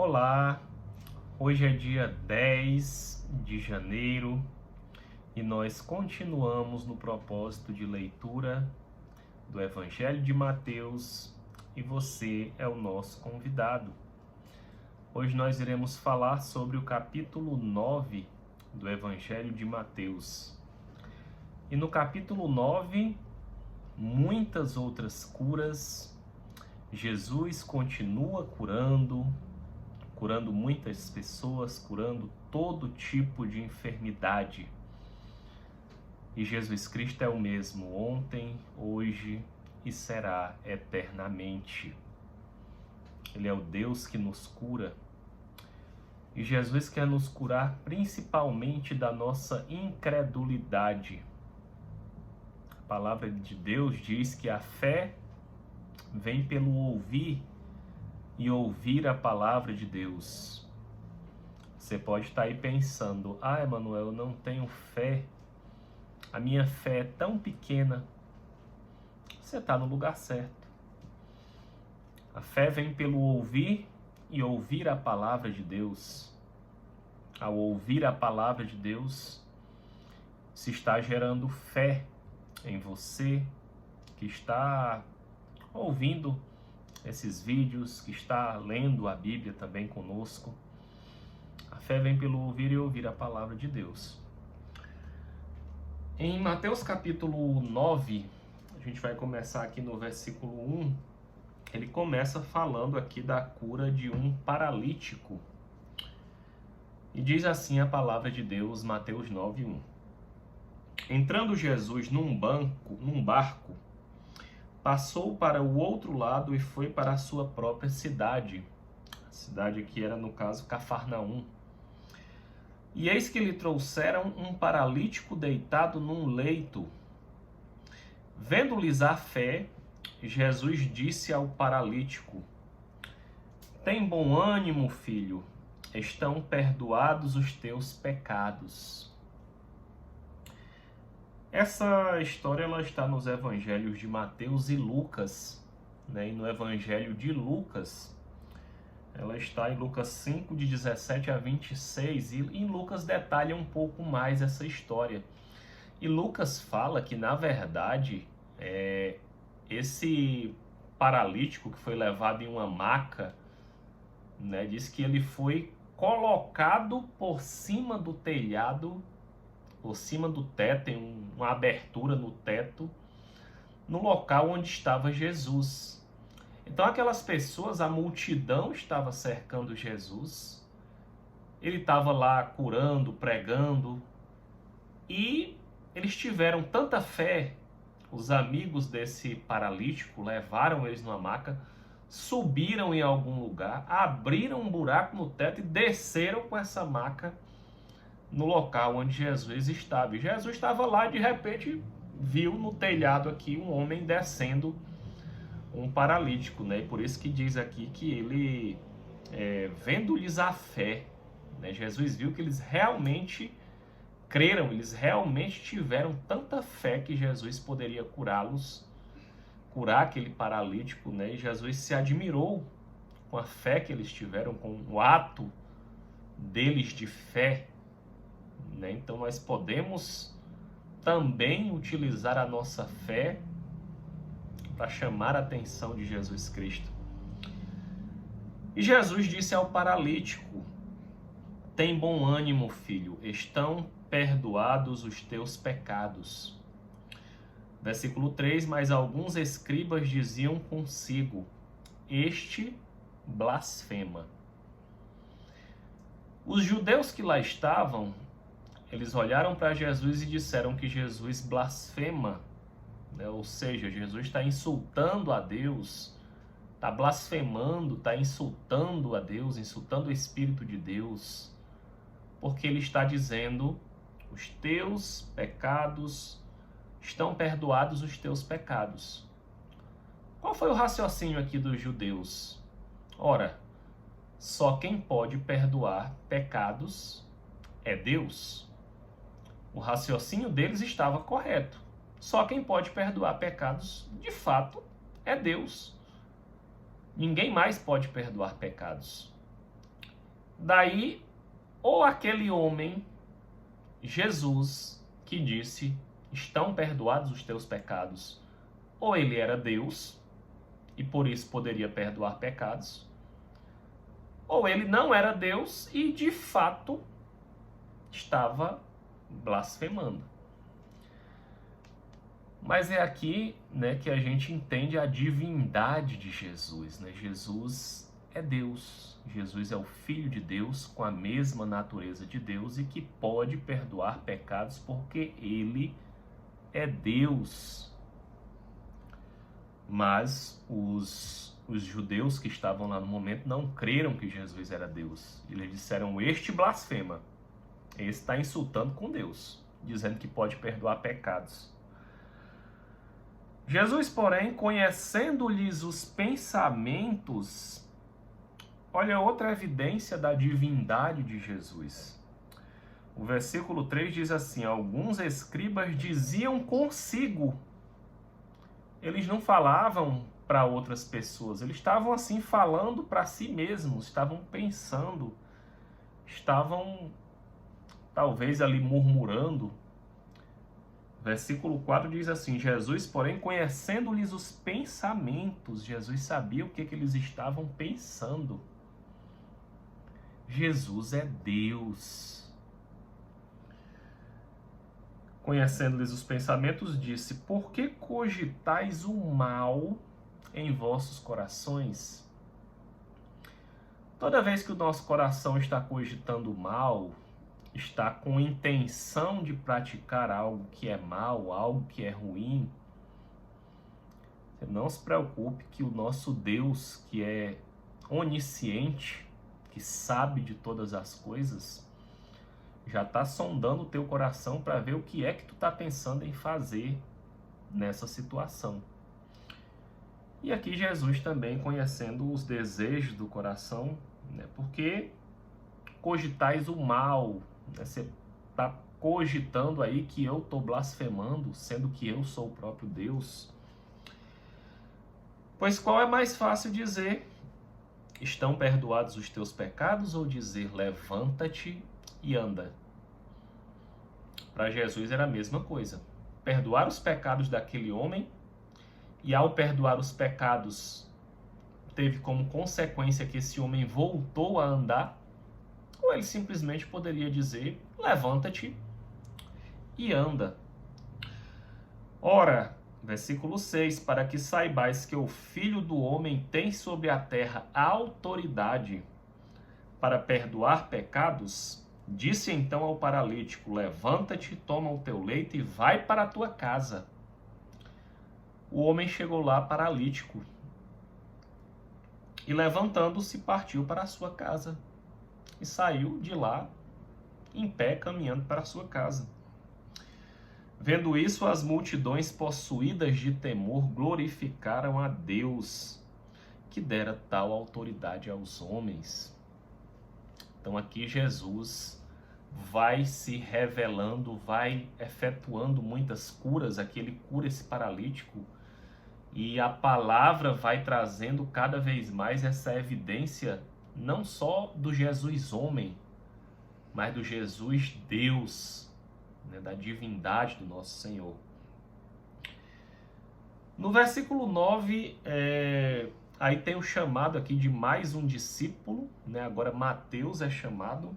Olá, hoje é dia 10 de janeiro e nós continuamos no propósito de leitura do Evangelho de Mateus e você é o nosso convidado. Hoje nós iremos falar sobre o capítulo 9 do Evangelho de Mateus. E no capítulo 9, muitas outras curas. Jesus continua curando muitas pessoas, curando todo tipo de enfermidade. E Jesus Cristo é o mesmo ontem, hoje e será eternamente. Ele é o Deus que nos cura. E Jesus quer nos curar principalmente da nossa incredulidade. A palavra de Deus diz que a fé vem pelo ouvir e ouvir a palavra de Deus. Você pode estar aí pensando, Emanuel, eu não tenho fé, a minha fé é tão pequena. Você está no lugar certo. A fé vem pelo ouvir e ouvir a palavra de Deus. Ao ouvir a palavra de Deus, se está gerando fé em você que está ouvindo esses vídeos, que está lendo a Bíblia também conosco. A fé vem pelo ouvir e ouvir a palavra de Deus. Em Mateus capítulo 9, a gente vai começar aqui no versículo 1, ele começa falando aqui da cura de um paralítico. E diz assim a palavra de Deus, Mateus 9, 1. Entrando Jesus num barco, passou para o outro lado e foi para a sua própria cidade. A cidade aqui era, no caso, Cafarnaum. E eis que lhe trouxeram um paralítico deitado num leito. Vendo-lhes a fé, Jesus disse ao paralítico: Tem bom ânimo, filho, estão perdoados os teus pecados. Essa história ela está nos evangelhos de Mateus e Lucas, né? E no evangelho de Lucas, ela está em Lucas 5, de 17 a 26, e em Lucas detalha um pouco mais essa história. E Lucas fala que, na verdade, esse paralítico que foi levado em uma maca, né, diz que ele foi colocado por cima do telhado, por cima do teto, tem uma abertura no teto, no local onde estava Jesus. Então aquelas pessoas, a multidão estava cercando Jesus, ele estava lá curando, pregando, e eles tiveram tanta fé, os amigos desse paralítico levaram eles numa maca, subiram em algum lugar, abriram um buraco no teto e desceram com essa maca no local onde Jesus estava. E Jesus estava lá e de repente viu no telhado aqui um homem descendo, um paralítico, né? E por isso que diz aqui que ele, vendo-lhes a fé, né? Jesus viu que eles realmente creram, eles realmente tiveram tanta fé que Jesus poderia curá-los, curar aquele paralítico, né? E Jesus se admirou com a fé que eles tiveram, com o ato deles de fé, né? Então nós podemos também utilizar a nossa fé para chamar a atenção de Jesus Cristo. E Jesus disse ao paralítico: Tem bom ânimo, filho, estão perdoados os teus pecados. Versículo 3, mas alguns escribas diziam consigo: Este blasfema. Os judeus que lá estavam, eles olharam para Jesus e disseram que Jesus blasfema, né? Ou seja, Jesus está insultando a Deus, está blasfemando, está insultando a Deus, insultando o Espírito de Deus, porque ele está dizendo: os teus pecados, estão perdoados os teus pecados. Qual foi o raciocínio aqui dos judeus? Ora, só quem pode perdoar pecados é Deus. O raciocínio deles estava correto. Só quem pode perdoar pecados, de fato, é Deus. Ninguém mais pode perdoar pecados. Daí, ou aquele homem, Jesus, que disse, estão perdoados os teus pecados, ou ele era Deus, e por isso poderia perdoar pecados, ou ele não era Deus e, de fato, estava blasfemando. Mas é aqui, né, que a gente entende a divindade de Jesus, né? Jesus é Deus. Jesus é o Filho de Deus com a mesma natureza de Deus e que pode perdoar pecados porque ele é Deus. Mas os judeus que estavam lá no momento não creram que Jesus era Deus. Eles disseram, este blasfema. Esse está insultando com Deus, dizendo que pode perdoar pecados. Jesus, porém, conhecendo-lhes os pensamentos, olha outra evidência da divindade de Jesus. O versículo 3 diz assim, alguns escribas diziam consigo. Eles não falavam para outras pessoas, eles estavam assim falando para si mesmos, estavam pensando, estavam talvez ali murmurando. Versículo 4 diz assim, Jesus, porém, conhecendo-lhes os pensamentos, Jesus sabia o que eles estavam pensando. Jesus é Deus. Conhecendo-lhes os pensamentos, disse, por que cogitais o mal em vossos corações? Toda vez que o nosso coração está cogitando o mal, está com intenção de praticar algo que é mal, algo que é ruim, não se preocupe que o nosso Deus, que é onisciente, que sabe de todas as coisas, já está sondando o teu coração para ver o que é que tu está pensando em fazer nessa situação. E aqui Jesus também conhecendo os desejos do coração, né? Porque cogitais o mal, né? Você está cogitando aí que eu estou blasfemando, sendo que eu sou o próprio Deus. Pois qual é mais fácil dizer, estão perdoados os teus pecados, ou dizer, levanta-te e anda? Para Jesus era a mesma coisa. Perdoar os pecados daquele homem, e ao perdoar os pecados, teve como consequência que esse homem voltou a andar, ou ele simplesmente poderia dizer, levanta-te e anda. Ora, versículo 6, para que saibais que o Filho do Homem tem sobre a terra autoridade para perdoar pecados, disse então ao paralítico, levanta-te, toma o teu leito e vai para a tua casa. O homem chegou lá paralítico e levantando-se partiu para a sua casa e saiu de lá em pé caminhando para a sua casa. Vendo isso, as multidões possuídas de temor glorificaram a Deus, que dera tal autoridade aos homens. Então aqui Jesus vai se revelando, vai efetuando muitas curas. Aqui ele cura esse paralítico e a palavra vai trazendo cada vez mais essa evidência, não só do Jesus homem, mas do Jesus Deus, né, da divindade do nosso Senhor. No versículo 9, aí tem o chamado aqui de mais um discípulo, né? Agora Mateus é chamado.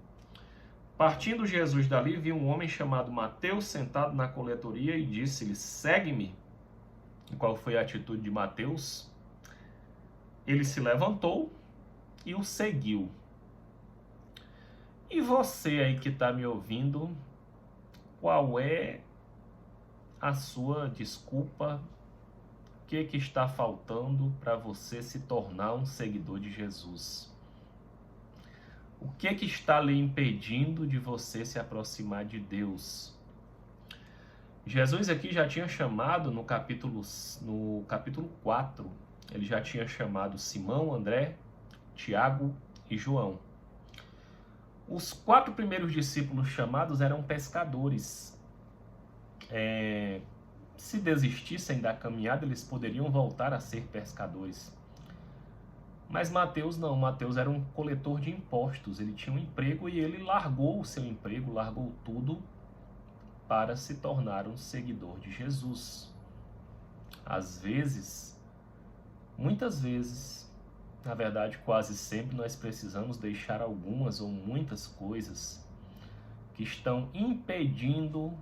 Partindo Jesus dali, viu um homem chamado Mateus sentado na coletoria e disse-lhe, segue-me. E qual foi a atitude de Mateus? Ele se levantou e o seguiu. E você aí que está me ouvindo, qual é a sua desculpa? O que está faltando para você se tornar um seguidor de Jesus? O que está lhe impedindo de você se aproximar de Deus? Jesus aqui já tinha chamado no capítulo 4, ele já tinha chamado Simão, André, Tiago e João. Os 4 primeiros discípulos chamados eram pescadores. Se desistissem da caminhada, eles poderiam voltar a ser pescadores. Mas Mateus não, Mateus era um coletor de impostos, ele tinha um emprego e ele largou o seu emprego, largou tudo para se tornar um seguidor de Jesus. Às vezes, muitas vezes, na verdade quase sempre, nós precisamos deixar algumas ou muitas coisas que estão impedindo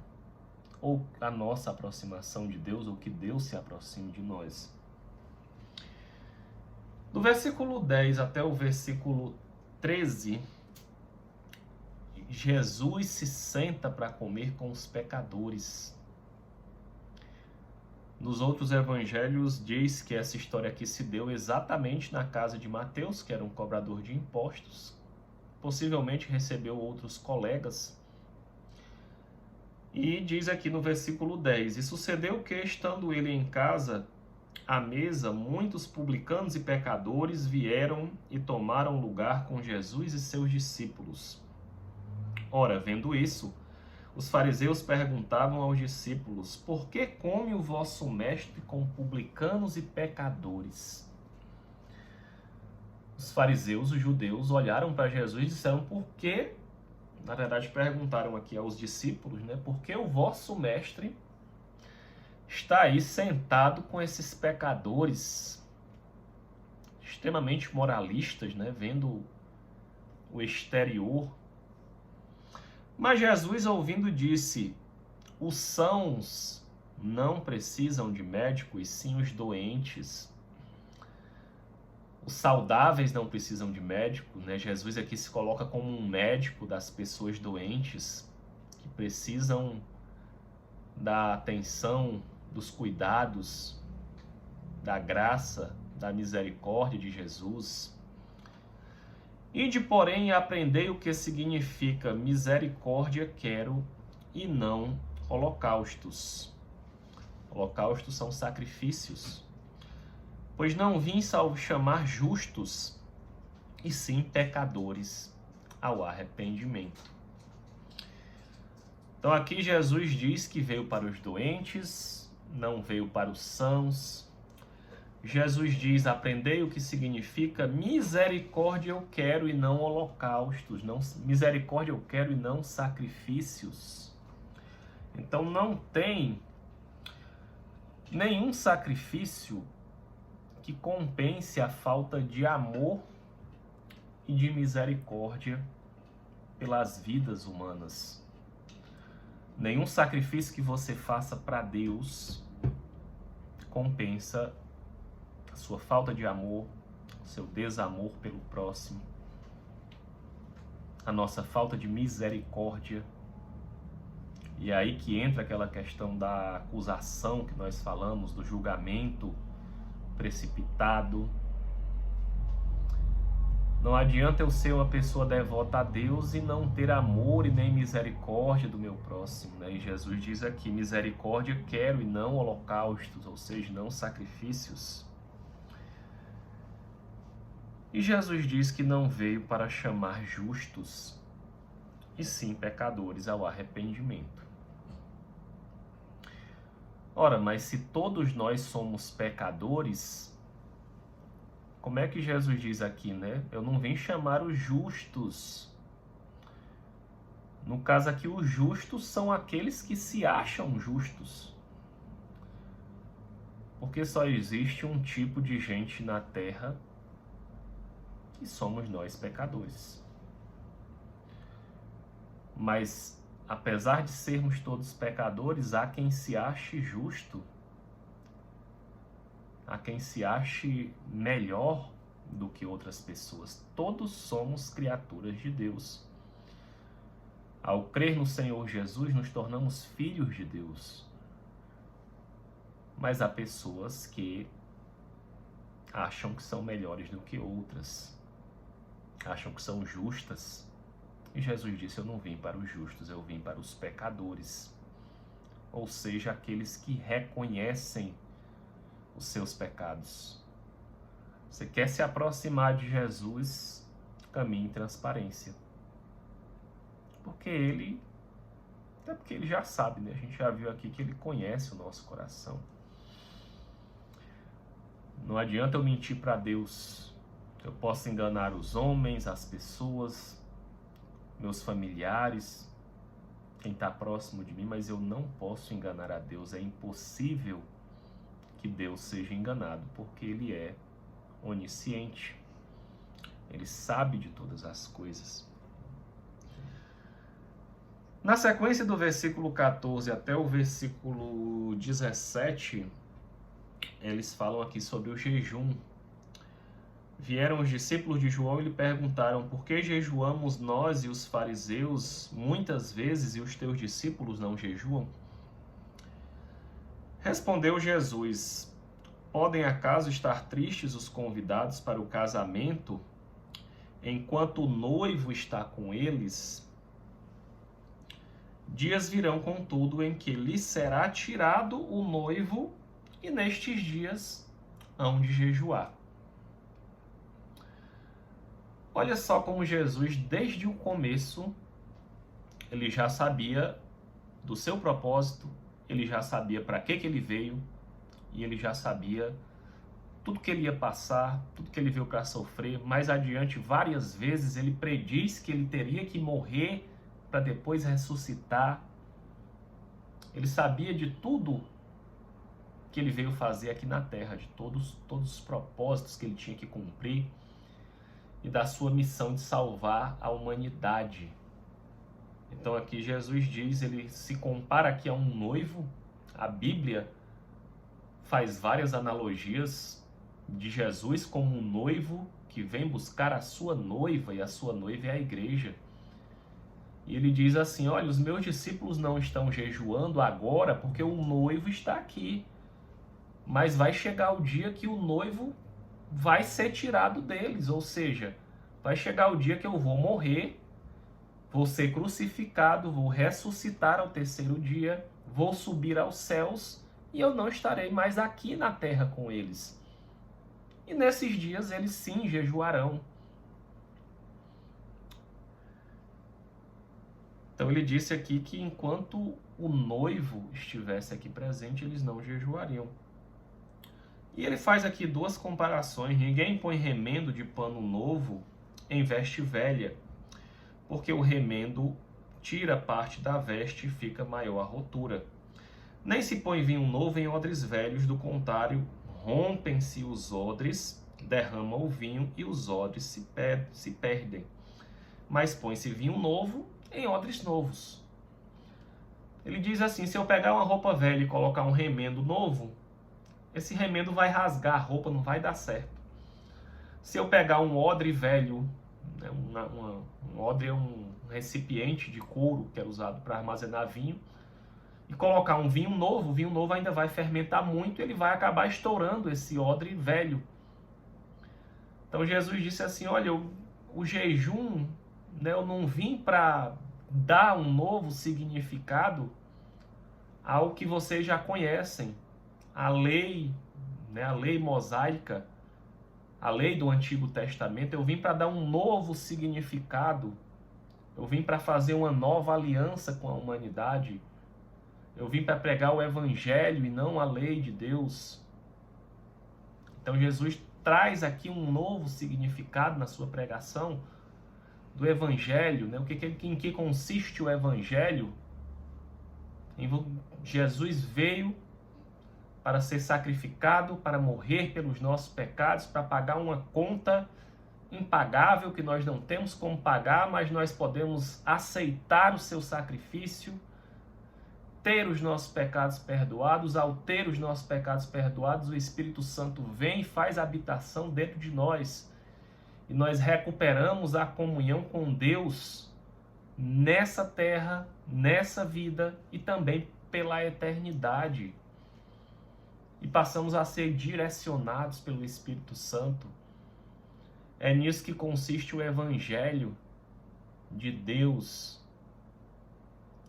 ou a nossa aproximação de Deus, ou que Deus se aproxime de nós. Do versículo 10 até o versículo 13, Jesus se senta para comer com os pecadores. Nos outros evangelhos diz que essa história aqui se deu exatamente na casa de Mateus, que era um cobrador de impostos. Possivelmente recebeu outros colegas. E diz aqui no versículo 10, e sucedeu que, estando ele em casa, à mesa, muitos publicanos e pecadores vieram e tomaram lugar com Jesus e seus discípulos. Ora, vendo isso, os fariseus perguntavam aos discípulos, por que come o vosso mestre com publicanos e pecadores? Os fariseus, os judeus, olharam para Jesus e disseram, por que, na verdade perguntaram aqui aos discípulos, por que o vosso mestre está aí sentado com esses pecadores extremamente moralistas, vendo o exterior. Mas Jesus, ouvindo, disse, os sãos não precisam de médico, e sim os doentes. Os saudáveis não precisam de médico, Jesus aqui se coloca como um médico das pessoas doentes, que precisam da atenção, dos cuidados, da graça, da misericórdia de Jesus. Ide, porém, aprendei o que significa misericórdia quero e não holocaustos. Holocaustos são sacrifícios. Pois não vim chamar justos, e sim pecadores ao arrependimento. Então aqui Jesus diz que veio para os doentes, não veio para os sãos. Jesus diz, aprendei o que significa misericórdia eu quero e não holocaustos. Misericórdia eu quero e não sacrifícios. Então não tem nenhum sacrifício que compense a falta de amor e de misericórdia pelas vidas humanas. Nenhum sacrifício que você faça para Deus compensa a sua falta de amor, seu desamor pelo próximo, a nossa falta de misericórdia. E é aí que entra aquela questão da acusação que nós falamos, do julgamento precipitado. Não adianta eu ser uma pessoa devota a Deus e não ter amor e nem misericórdia do meu próximo, E Jesus diz aqui, misericórdia quero e não holocaustos, ou seja, não sacrifícios. E Jesus diz que não veio para chamar justos, e sim pecadores ao arrependimento. Ora, mas se todos nós somos pecadores, como é que Jesus diz aqui, Eu não vim chamar os justos. No caso aqui, os justos são aqueles que se acham justos. Porque só existe um tipo de gente na Terra que somos nós, pecadores. Mas, apesar de sermos todos pecadores, há quem se ache justo. Há quem se ache melhor do que outras pessoas. Todos somos criaturas de Deus. Ao crer no Senhor Jesus, nos tornamos filhos de Deus. Mas há pessoas que acham que são melhores do que outras. Acham que são justas. E Jesus disse, eu não vim para os justos, eu vim para os pecadores. Ou seja, aqueles que reconhecem os seus pecados. Você quer se aproximar de Jesus, caminhe em transparência. Porque ele já sabe, A gente já viu aqui que ele conhece o nosso coração. Não adianta eu mentir para Deus. Eu posso enganar os homens, as pessoas, meus familiares, quem está próximo de mim, mas eu não posso enganar a Deus. É impossível que Deus seja enganado, porque Ele é onisciente. Ele sabe de todas as coisas. Na sequência do versículo 14 até o versículo 17, eles falam aqui sobre o jejum. Vieram os discípulos de João e lhe perguntaram: por que jejuamos nós e os fariseus muitas vezes e os teus discípulos não jejuam? Respondeu Jesus: podem acaso estar tristes os convidados para o casamento, enquanto o noivo está com eles? Dias virão, contudo, em que lhes será tirado o noivo, e nestes dias hão de jejuar. Olha só como Jesus, desde o começo, ele já sabia do seu propósito, ele já sabia para que ele veio, e ele já sabia tudo que ele ia passar, tudo que ele veio para sofrer. Mais adiante, várias vezes, ele prediz que ele teria que morrer para depois ressuscitar. Ele sabia de tudo que ele veio fazer aqui na Terra, de todos os propósitos que ele tinha que cumprir e da sua missão de salvar a humanidade. Então aqui Jesus diz, ele se compara aqui a um noivo. A Bíblia faz várias analogias de Jesus como um noivo que vem buscar a sua noiva, e a sua noiva é a igreja. E ele diz assim: olha, os meus discípulos não estão jejuando agora porque o noivo está aqui. Mas vai chegar o dia que o noivo vai ser tirado deles. Ou seja, vai chegar o dia que eu vou morrer, vou ser crucificado, vou ressuscitar ao terceiro dia, vou subir aos céus e eu não estarei mais aqui na terra com eles. E nesses dias eles sim jejuarão. Então ele disse aqui que enquanto o noivo estivesse aqui presente, eles não jejuariam. E ele faz aqui duas comparações. Ninguém põe remendo de pano novo em veste velha, porque o remendo tira parte da veste e fica maior a rotura. Nem se põe vinho novo em odres velhos, do contrário, rompem-se os odres, derrama o vinho e os odres se perdem. Mas põe-se vinho novo em odres novos. Ele diz assim: se eu pegar uma roupa velha e colocar um remendo novo, esse remendo vai rasgar a roupa, não vai dar certo. Se eu pegar um odre velho, né, um odre é um recipiente de couro que era usado para armazenar vinho, e colocar um vinho novo, o vinho novo ainda vai fermentar muito e ele vai acabar estourando esse odre velho. Então Jesus disse assim: olha, o jejum, né, eu não vim para dar um novo significado ao que vocês já conhecem. A lei, né, a lei mosaica, a lei do Antigo Testamento, eu vim para dar um novo significado. Eu vim para fazer uma nova aliança com a humanidade. Eu vim para pregar o Evangelho e não a lei de Deus. Então Jesus traz aqui um novo significado na sua pregação do Evangelho, né? Em que consiste o Evangelho? Jesus veio para ser sacrificado, para morrer pelos nossos pecados, para pagar uma conta impagável que nós não temos como pagar, mas nós podemos aceitar o seu sacrifício, ter os nossos pecados perdoados. Ao ter os nossos pecados perdoados, o Espírito Santo vem e faz habitação dentro de nós. E nós recuperamos a comunhão com Deus nessa terra, nessa vida e também pela eternidade. E passamos a ser direcionados pelo Espírito Santo. É nisso que consiste o Evangelho de Deus.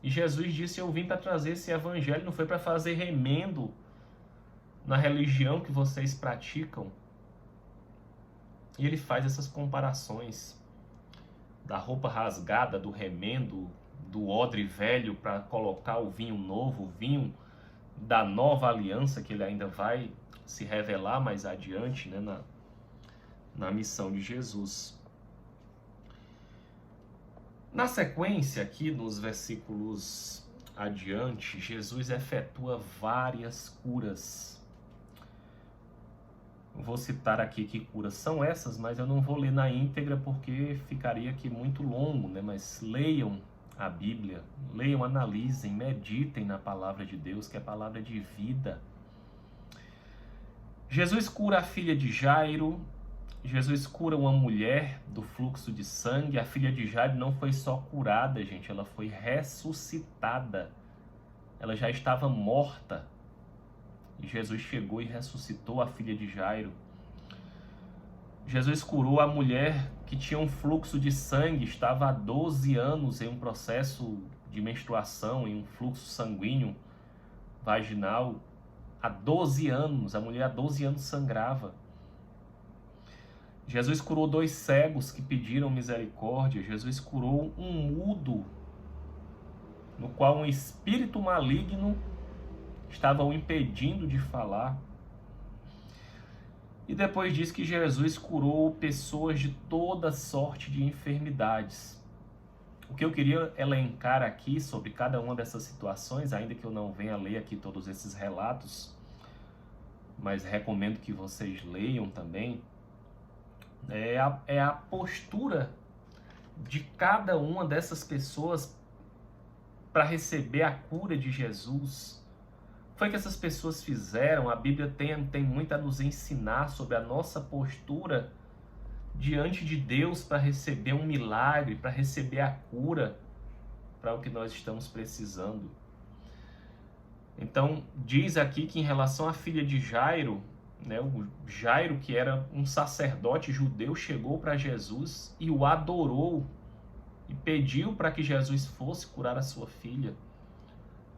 E Jesus disse: eu vim para trazer esse Evangelho, não foi para fazer remendo na religião que vocês praticam. E ele faz essas comparações da roupa rasgada, do remendo, do odre velho para colocar o vinho novo, o vinho da nova aliança, que ele ainda vai se revelar mais adiante, né, na missão de Jesus. Na sequência, aqui nos versículos adiante, Jesus efetua várias curas. Vou citar aqui que curas são essas, mas eu não vou ler na íntegra porque ficaria aqui muito longo, né? Mas leiam a Bíblia, leiam, analisem, meditem na palavra de Deus, que é a palavra de vida. Jesus cura a filha de Jairo. Jesus cura uma mulher do fluxo de sangue. A filha de Jairo não foi só curada, gente, ela foi ressuscitada. Ela já estava morta. E Jesus chegou e ressuscitou a filha de Jairo. Jesus curou a mulher que tinha um fluxo de sangue, estava há 12 anos em um processo de menstruação, em um fluxo sanguíneo vaginal. Há 12 anos, a mulher há 12 anos sangrava. Jesus curou 2 cegos que pediram misericórdia. Jesus curou um mudo, no qual um espírito maligno estava o impedindo de falar. E depois diz que Jesus curou pessoas de toda sorte de enfermidades. O que eu queria elencar aqui sobre cada uma dessas situações, ainda que eu não venha ler aqui todos esses relatos, mas recomendo que vocês leiam também, é a postura de cada uma dessas pessoas para receber a cura de Jesus. Foi que essas pessoas fizeram. A Bíblia tem muito a nos ensinar sobre a nossa postura diante de Deus para receber um milagre, para receber a cura para o que nós estamos precisando. Então, diz aqui que em relação à filha de Jairo, né, o Jairo, que era um sacerdote judeu, chegou para Jesus e o adorou e pediu para que Jesus fosse curar a sua filha.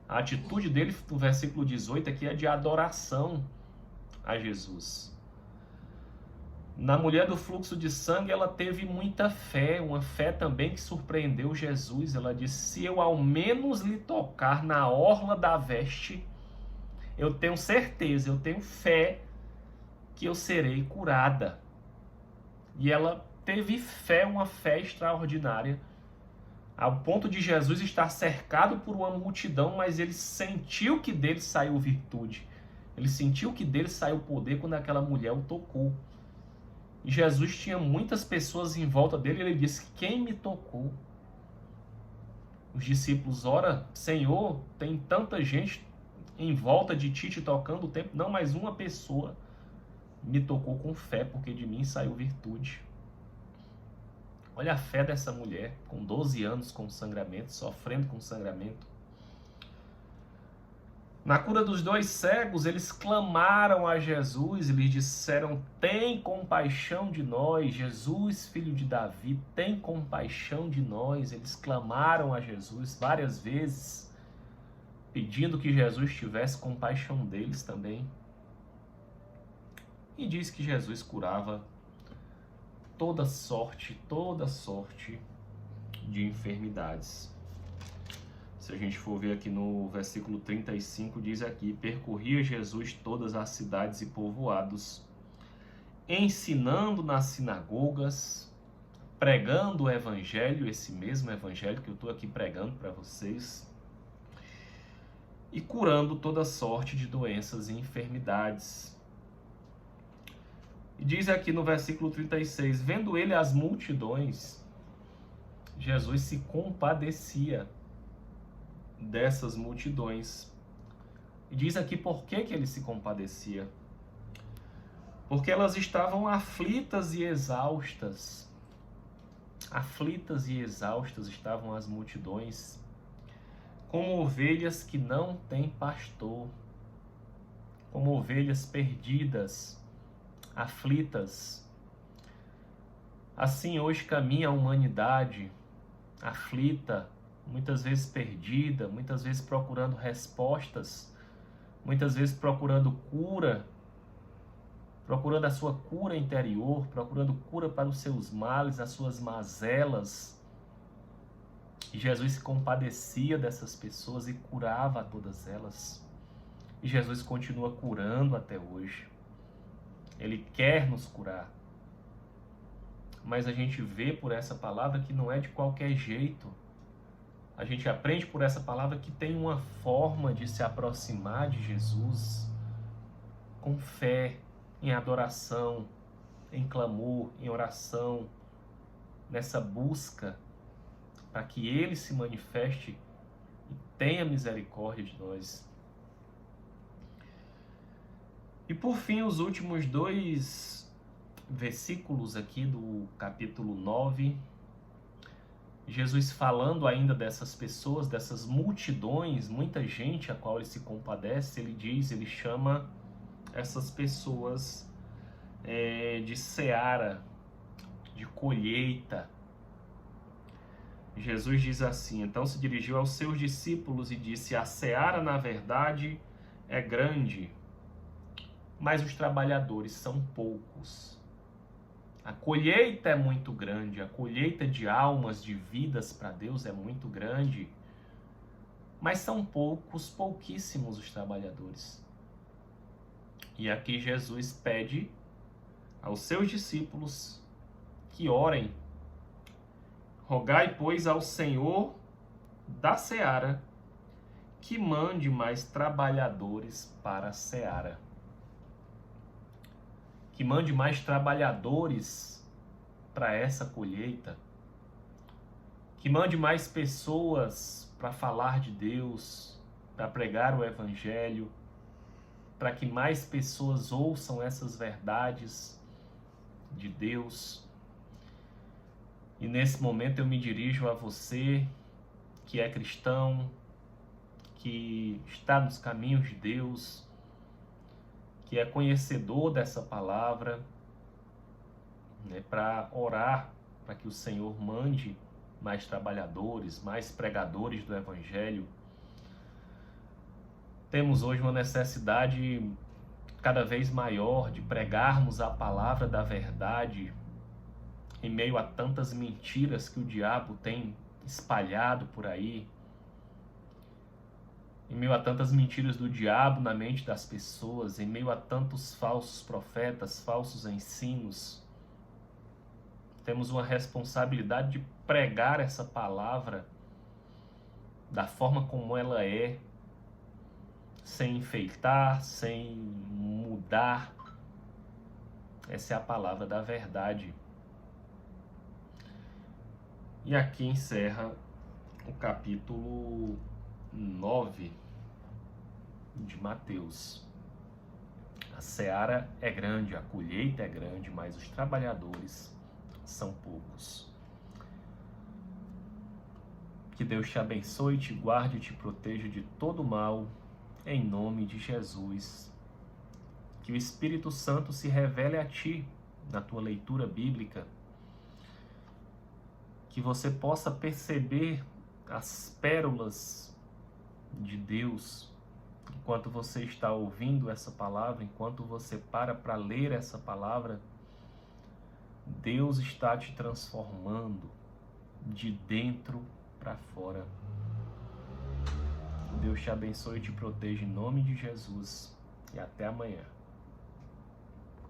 A atitude dele, no versículo 18, aqui é de adoração a Jesus. Na mulher do fluxo de sangue, ela teve muita fé, uma fé também que surpreendeu Jesus. Ela disse: se eu ao menos lhe tocar na orla da veste, eu tenho certeza, eu tenho fé que eu serei curada. E ela teve fé, uma fé extraordinária, ao ponto de Jesus estar cercado por uma multidão, mas ele sentiu que dele saiu virtude. Ele sentiu que dele saiu poder quando aquela mulher o tocou. E Jesus tinha muitas pessoas em volta dele, e ele disse: quem me tocou? Os discípulos: ora, Senhor, tem tanta gente em volta de ti te tocando o tempo. Não, mas uma pessoa me tocou com fé, porque de mim saiu virtude. Olha a fé dessa mulher, com 12 anos com sangramento, sofrendo com sangramento. Na cura dos 2 cegos, eles clamaram a Jesus, eles disseram: tem compaixão de nós, Jesus, filho de Davi, tem compaixão de nós. Eles clamaram a Jesus várias vezes, pedindo que Jesus tivesse compaixão deles também. E diz que Jesus curava toda sorte de enfermidades. Se a gente for ver aqui no versículo 35, diz aqui: percorria Jesus todas as cidades e povoados, ensinando nas sinagogas, pregando o evangelho, esse mesmo evangelho que eu estou aqui pregando para vocês, e curando toda sorte de doenças e enfermidades. E diz aqui no versículo 36, vendo ele as multidões, Jesus se compadecia dessas multidões. E diz aqui por que ele se compadecia. Porque elas estavam aflitas e exaustas. Aflitas e exaustas estavam as multidões, como ovelhas que não têm pastor, como ovelhas perdidas, aflitas. Assim hoje caminha a humanidade, aflita, muitas vezes perdida, muitas vezes procurando respostas, muitas vezes procurando cura, procurando a sua cura interior, procurando cura para os seus males, as suas mazelas. E Jesus se compadecia dessas pessoas e curava a todas elas. E Jesus continua curando até hoje. Ele quer nos curar. mas a gente vê por essa palavra que não é de qualquer jeito. A gente aprende por essa palavra que tem uma forma de se aproximar de Jesus com fé, em adoração, em clamor, em oração, nessa busca para que Ele se manifeste e tenha misericórdia de nós. E por fim, os últimos 2 versículos aqui do capítulo 9, Jesus falando ainda dessas pessoas, dessas multidões, muita gente a qual ele se compadece, ele chama essas pessoas de seara, de colheita. Jesus diz assim: então se dirigiu aos seus discípulos e disse: a seara, na verdade, é grande, mas os trabalhadores são poucos. A colheita é muito grande, a colheita de almas, de vidas para Deus é muito grande, mas são pouquíssimos os trabalhadores. E aqui Jesus pede aos seus discípulos que orem: rogai, pois, ao Senhor da seara que mande mais trabalhadores para a seara. Que mande mais trabalhadores para essa colheita. Que mande mais pessoas para falar de Deus, para pregar o Evangelho, para que mais pessoas ouçam essas verdades de Deus. E nesse momento eu me dirijo a você que é cristão, que está nos caminhos de Deus, que é conhecedor dessa palavra, para orar para que o Senhor mande mais trabalhadores, mais pregadores do Evangelho. Temos hoje uma necessidade cada vez maior de pregarmos a palavra da verdade em meio a tantas mentiras que o diabo tem espalhado por aí, em meio a tantas mentiras do diabo na mente das pessoas, em meio a tantos falsos profetas, falsos ensinos. Temos uma responsabilidade de pregar essa palavra da forma como ela é, sem enfeitar, sem mudar. Essa é a palavra da verdade. E aqui encerra o capítulo 9 de Mateus. A seara é grande, a colheita é grande, mas os trabalhadores são poucos. Que Deus te abençoe, te guarde e te proteja de todo mal, em nome de Jesus. Que o Espírito Santo se revele a ti na tua leitura bíblica. Que você possa perceber as pérolas de Deus enquanto você está ouvindo essa palavra, enquanto você para ler essa palavra. Deus está te transformando de dentro para fora. Deus te abençoe e te proteja em nome de Jesus. E até amanhã.